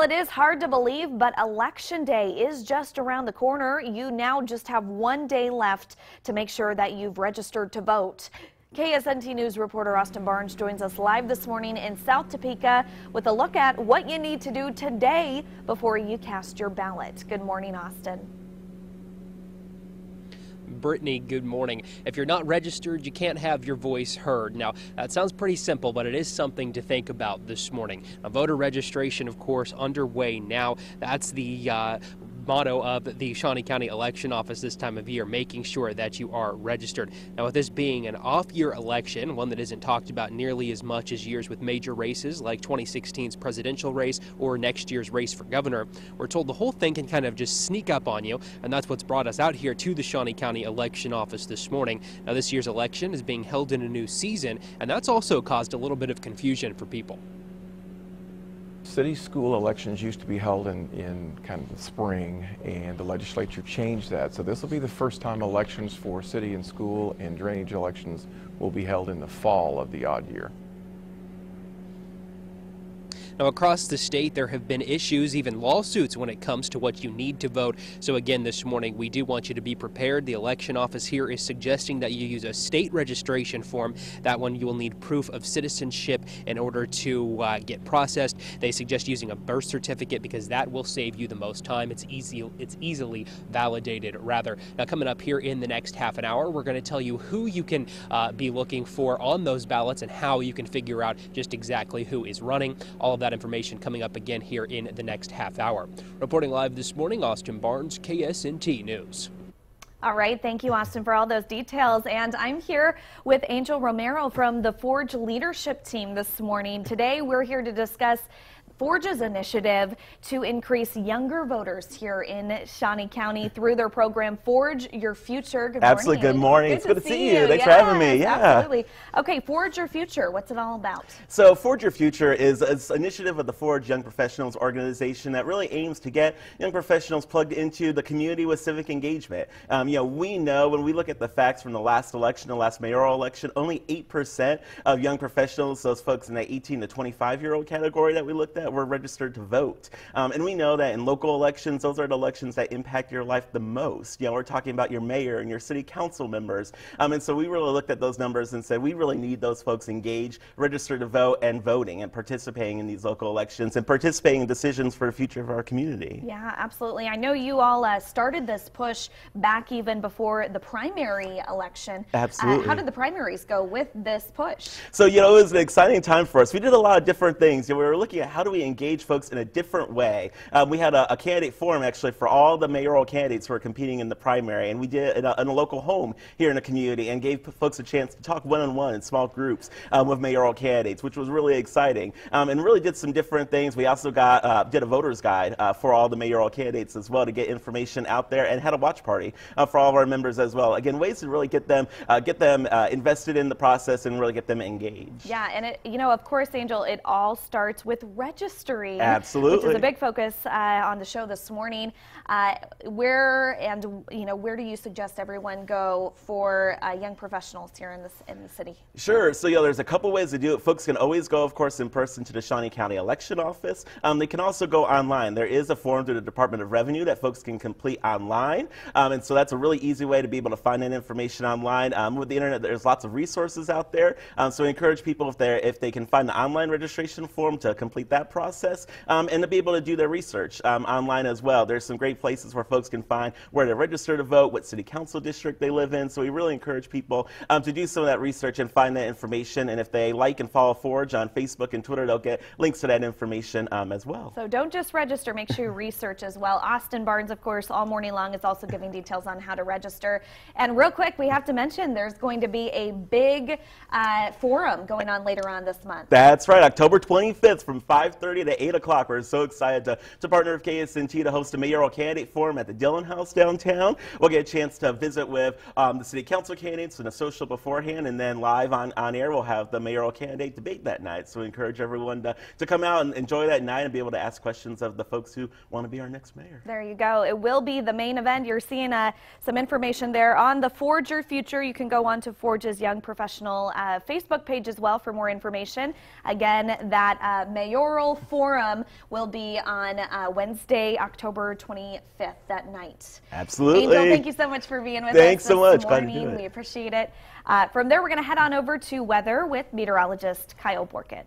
It is hard to believe, but Election Day is just around the corner. You now just have one day left to make sure that you've registered to vote. KSNT News reporter Austin Barnes joins us live this morning in South Topeka with a look at what you need to do today before you cast your ballot. Good morning, Austin. Brittany, good morning. If you're not registered, you can't have your voice heard. Now, that sounds pretty simple, but it is something to think about this morning. Now, voter registration, of course, underway now. That's the motto of the Shawnee County Election Office this time of year, making sure that you are registered. Now, with this being an off-year election, one that isn't talked about nearly as much as years with major races like 2016's presidential race or next year's race for governor, we're told the whole thing can kind of just sneak up on you, and that's what's brought us out here to the Shawnee County Election Office this morning. Now, this year's election is being held in a new season, and that's also caused a little bit of confusion for people. City school elections used to be held in kind of the spring, and the legislature changed that. So this will be the first time elections for city and school and drainage elections will be held in the fall of the odd year. Now, across the state, there have been issues, even lawsuits, when it comes to what you need to vote. So again, this morning, we do want you to be prepared. The election office here is suggesting that you use a state registration form. That one, you will need proof of citizenship in order to get processed. They suggest using a birth certificate because that will save you the most time. It's easily validated, rather. Now, coming up here in the next half an hour, we're going to tell you who you can be looking for on those ballots and how you can figure out just exactly who is running. All of that information coming up again here in the next half hour. Reporting live this morning, Austin Barnes, KSNT News. All right, thank you, Austin, for all those details. And I'm here with Angel Romero from the Forge leadership team this morning. Today, we're here to discuss Forge's initiative to increase younger voters here in Shawnee County through their program, Forge Your Future. Good morning. Absolutely. Good morning. It's good to see you. Thanks yes, for having me. Yeah. Absolutely. Okay, Forge Your Future. What's it all about? So Forge Your Future is an initiative of the Forge Young Professionals organization that really aims to get young professionals plugged into the community with civic engagement. We know when we look at the facts from the last election, the last mayoral election, only 8% of young professionals, those folks in that 18 to 25-year-old category that we looked at, were registered to vote. And we know that in local elections, those are the elections that impact your life the most. We're talking about your mayor and your city council members. And so we really looked at those numbers and said we really need those folks engaged, registered to vote, and voting and participating in these local elections and participating in decisions for the future of our community. Yeah, absolutely. I know you all started this push back even before the primary election. Absolutely. How did the primaries go with this push? So, it was an exciting time for us. We did a lot of different things. We were looking at how do we engage folks in a different way. We had a candidate forum actually for all the mayoral candidates who are competing in the primary, and we did it in a local home here in the community and gave folks a chance to talk one-on-one in small groups with mayoral candidates, which was really exciting, and really did some different things. We also did a voter's guide for all the mayoral candidates as well to get information out there, and had a watch party for all of our members as well. Again, ways to really get them invested in the process and really get them engaged. Yeah, and of course, Angel, it all starts with registering. Absolutely. Which is a big focus on the show this morning. Where do you suggest everyone go for young professionals here in the city? Sure. So there's a couple ways to do it. Folks can always go, of course, in person to the Shawnee County Election Office. They can also go online. There is a form through the Department of Revenue that folks can complete online, and so that's a really easy way to be able to find that information online. With the internet, there's lots of resources out there. So we encourage people if they can find the online registration form to complete that process, and to be able to do their research online as well. There's some great places where folks can find where to register to vote, what city council district they live in. So we really encourage people to do some of that research and find that information. And if they like and follow Forge on Facebook and Twitter, they'll get links to that information as well. So don't just register, make sure you research as well. Austin Barnes, of course, all morning long is also giving details on how to register. And real quick, we have to mention there's going to be a big forum going on later on this month. That's right, October 25th from 5:30 to 8 o'clock. We're so excited to partner with KSNT to host a mayoral candidate forum at the Dillon House downtown. We'll get a chance to visit with the city council candidates and a social beforehand, and then live on air we'll have the mayoral candidate debate that night. So we encourage everyone to come out and enjoy that night and be able to ask questions of the folks who want to be our next mayor. There you go. It will be the main event. You're seeing some information there on the Forge Your Future. You can go on to Forge's Young Professional Facebook page as well for more information. Again, that mayoral annual forum will be on Wednesday, October 25th that night. Absolutely. Angel, thank you so much for being with Thanks us so much. this Glad to morning. do it. We appreciate it. From there, we're going to head on over to weather with meteorologist Kyle Borkett.